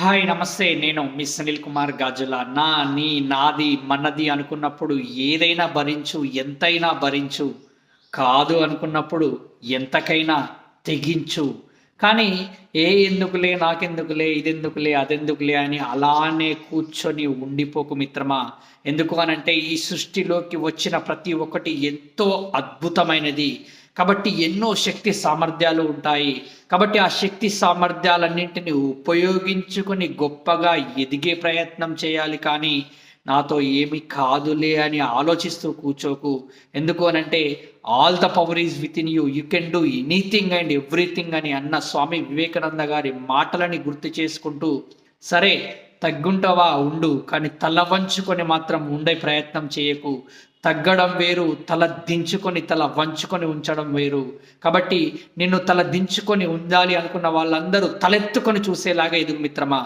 Hi నమస్తే. నేను మీ సునీల్ కుమార్ గాజుల. నాది, మనది అనుకున్నప్పుడు ఏదైనా భరించు, ఎంతైనా భరించు. కాదు అనుకున్నప్పుడు ఎంతకైనా తెగించు. కానీ ఎందుకులే, నాకెందుకులే, ఇదెందుకులే, అదెందుకులే అని అలానే కూర్చొని ఉండిపోకు మిత్రమా. ఎందుకు అనంటే ఈ సృష్టిలోకి వచ్చిన ప్రతి ఒక్కటి ఎంతో అద్భుతమైనది. కాబట్టి ఎన్నో శక్తి సామర్థ్యాలు ఉంటాయి. కాబట్టి ఆ శక్తి సామర్థ్యాలన్నింటిని ఉపయోగించుకొని గొప్పగా ఎదిగే ప్రయత్నం చేయాలి కానీ, నాతో ఏమి కాదులే అని ఆలోచిస్తూ కూర్చోకు. ఎందుకు అనంటే all the power is within you. You can do anything and everything అని అన్న స్వామి వివేకానంద గారి మాటలని గుర్తు చేసుకుంటూ, సరే తగ్గుంటావా ఉండు, కానీ తల వంచుకొని మాత్రం ఉండే ప్రయత్నం చేయకు. తగ్గడం వేరు, తల దించుకొని తల వంచుకొని ఉంచడం వేరు. కాబట్టి నిన్ను తల దించుకొని ఉండాలి అనుకున్న వాళ్ళందరూ తలెత్తుకొని చూసేలాగా ఎదుగు మిత్రమా.